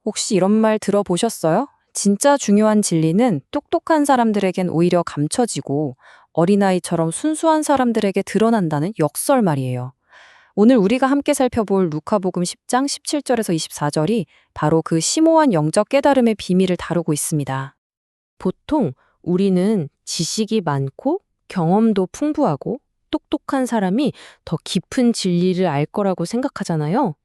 혹시 이런 말 들어보셨어요? 진짜 중요한 진리는 똑똑한 사람들에겐 오히려 감춰지고 어린아이처럼 순수한 사람들에게 드러난다는 역설 말이에요. 오늘 우리가 함께 살펴볼 루카복음 10장 17절에서 24절이 바로 그 심오한 영적 깨달음의 비밀을 다루고 있습니다. 보통 우리는 지식이 많고 경험도 풍부하고 똑똑한 사람이 더 깊은 진리를 알 거라고 생각하잖아요.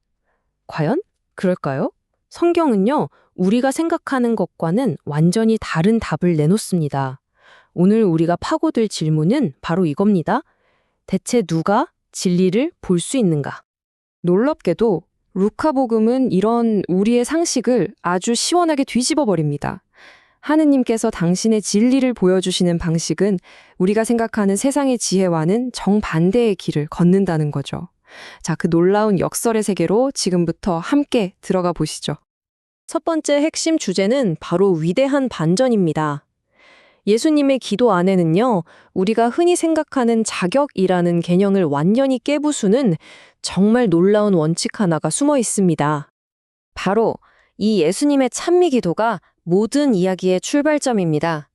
과연 그럴까요? 성경은요, 우리가 생각하는 것과는 완전히 다른 답을 내놓습니다. 오늘 우리가 파고들 질문은 바로 이겁니다. 대체 누가 진리를 볼 수 있는가? 놀랍게도 루카복음은 이런 우리의 상식을 아주 시원하게 뒤집어 버립니다. 하느님께서 당신의 진리를 보여주시는 방식은 우리가 생각하는 세상의 지혜와는 정반대의 길을 걷는다는 거죠. 자, 그 놀라운 역설의 세계로 지금부터 함께 들어가 보시죠. 첫 번째 핵심 주제는 바로 위대한 반전입니다. 예수님의 기도 안에는요, 우리가 흔히 생각하는 자격이라는 개념을 완전히 깨부수는 정말 놀라운 원칙 하나가 숨어 있습니다. 바로 이 예수님의 찬미 기도가 모든 이야기의 출발점입니다.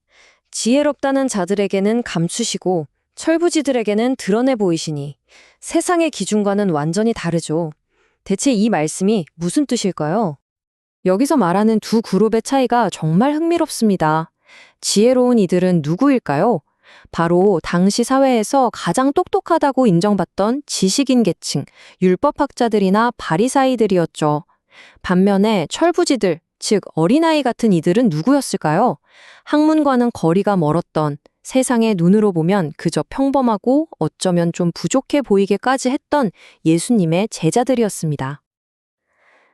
지혜롭다는 자들에게는 감추시고 철부지들에게는 드러내 보이시니 세상의 기준과는 완전히 다르죠. 대체 이 말씀이 무슨 뜻일까요? 여기서 말하는 두 그룹의 차이가 정말 흥미롭습니다. 지혜로운 이들은 누구일까요? 바로 당시 사회에서 가장 똑똑하다고 인정받던 지식인 계층, 율법학자들이나 바리사이들이었죠. 반면에 철부지들, 즉 어린아이 같은 이들은 누구였을까요? 학문과는 거리가 멀었던, 세상의 눈으로 보면 그저 평범하고 어쩌면 좀 부족해 보이게까지 했던 예수님의 제자들이었습니다.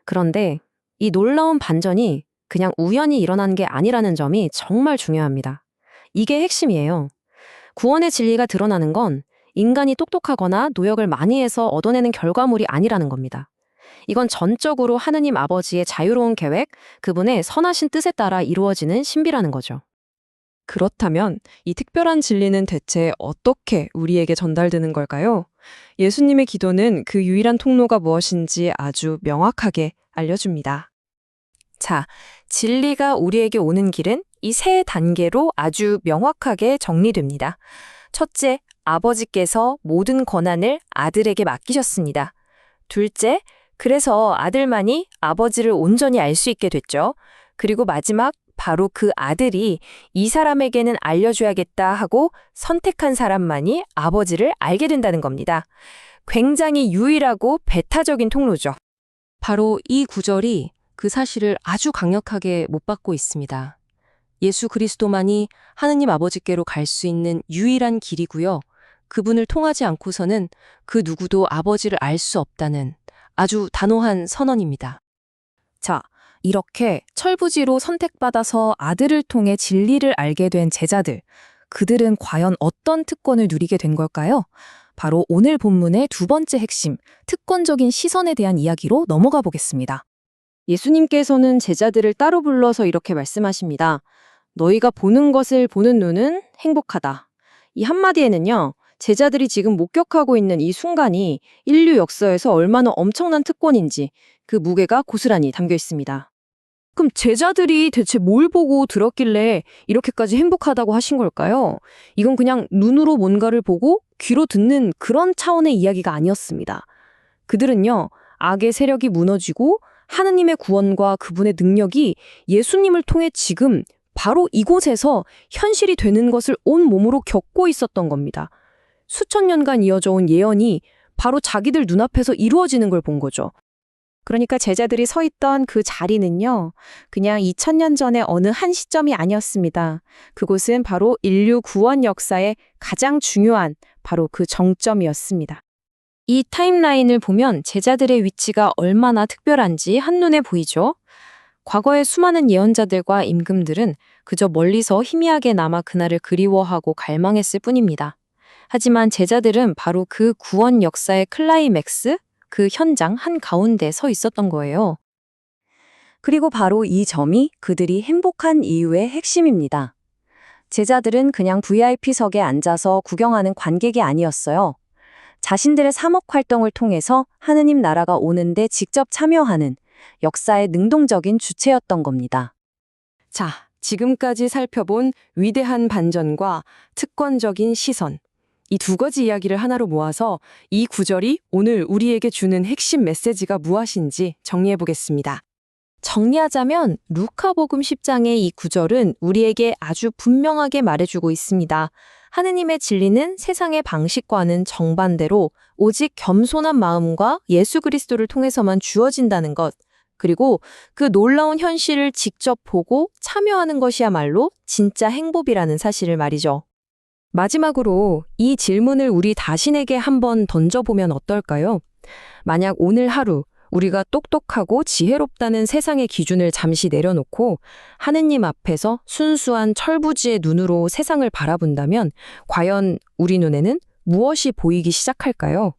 그런데 이 놀라운 반전이 그냥 우연히 일어난 게 아니라는 점이 정말 중요합니다. 이게 핵심이에요. 구원의 진리가 드러나는 건 인간이 똑똑하거나 노력을 많이 해서 얻어내는 결과물이 아니라는 겁니다. 이건 전적으로 하느님 아버지의 자유로운 계획, 그분의 선하신 뜻에 따라 이루어지는 신비라는 거죠. 그렇다면 이 특별한 진리는 대체 어떻게 우리에게 전달되는 걸까요? 예수님의 기도는 그 유일한 통로가 무엇인지 아주 명확하게 알려줍니다. 자, 진리가 우리에게 오는 길은 이 세 단계로 아주 명확하게 정리됩니다. 첫째, 아버지께서 모든 권한을 아들에게 맡기셨습니다. 둘째, 그래서 아들만이 아버지를 온전히 알 수 있게 됐죠. 그리고 마지막, 바로 그 아들이 이 사람에게는 알려줘야겠다 하고 선택한 사람만이 아버지를 알게 된다는 겁니다. 굉장히 유일하고 배타적인 통로죠. 바로 이 구절이 그 사실을 아주 강력하게 못 받고 있습니다. 예수 그리스도만이 하느님 아버지께로 갈 수 있는 유일한 길이고요. 그분을 통하지 않고서는 그 누구도 아버지를 알 수 없다는 아주 단호한 선언입니다. 자, 이렇게 철부지로 선택받아서 아들을 통해 진리를 알게 된 제자들, 그들은 과연 어떤 특권을 누리게 된 걸까요? 바로 오늘 본문의 두 번째 핵심, 특권적인 시선에 대한 이야기로 넘어가 보겠습니다. 예수님께서는 제자들을 따로 불러서 이렇게 말씀하십니다. 너희가 보는 것을 보는 눈은 행복하다. 이 한마디에는요, 제자들이 지금 목격하고 있는 이 순간이 인류 역사에서 얼마나 엄청난 특권인지 그 무게가 고스란히 담겨 있습니다. 그럼 제자들이 대체 뭘 보고 들었길래 이렇게까지 행복하다고 하신 걸까요? 이건 그냥 눈으로 뭔가를 보고 귀로 듣는 그런 차원의 이야기가 아니었습니다. 그들은요, 악의 세력이 무너지고 하느님의 구원과 그분의 능력이 예수님을 통해 지금 바로 이곳에서 현실이 되는 것을 온 몸으로 겪고 있었던 겁니다. 수천 년간 이어져 온 예언이 바로 자기들 눈앞에서 이루어지는 걸 본 거죠. 그러니까 제자들이 서 있던 그 자리는요, 그냥 2000년 전의 어느 한 시점이 아니었습니다. 그곳은 바로 인류 구원 역사의 가장 중요한 바로 그 정점이었습니다. 이 타임라인을 보면 제자들의 위치가 얼마나 특별한지 한눈에 보이죠. 과거의 수많은 예언자들과 임금들은 그저 멀리서 희미하게 남아 그날을 그리워하고 갈망했을 뿐입니다. 하지만 제자들은 바로 그 구원 역사의 클라이맥스, 그 현장 한가운데 서 있었던 거예요. 그리고 바로 이 점이 그들이 행복한 이유의 핵심입니다. 제자들은 그냥 VIP석에 앉아서 구경하는 관객이 아니었어요. 자신들의 사목 활동을 통해서 하느님 나라가 오는데 직접 참여하는 역사의 능동적인 주체였던 겁니다. 자, 지금까지 살펴본 위대한 반전과 특권적인 시선. 이 두 가지 이야기를 하나로 모아서 이 구절이 오늘 우리에게 주는 핵심 메시지가 무엇인지 정리해 보겠습니다. 정리하자면 루카복음 10장의 이 구절은 우리에게 아주 분명하게 말해주고 있습니다. 하느님의 진리는 세상의 방식과는 정반대로 오직 겸손한 마음과 예수 그리스도를 통해서만 주어진다는 것, 그리고 그 놀라운 현실을 직접 보고 참여하는 것이야말로 진짜 행복이라는 사실을 말이죠. 마지막으로 이 질문을 우리 자신에게 한번 던져보면 어떨까요? 만약 오늘 하루 우리가 똑똑하고 지혜롭다는 세상의 기준을 잠시 내려놓고 하느님 앞에서 순수한 철부지의 눈으로 세상을 바라본다면 과연 우리 눈에는 무엇이 보이기 시작할까요?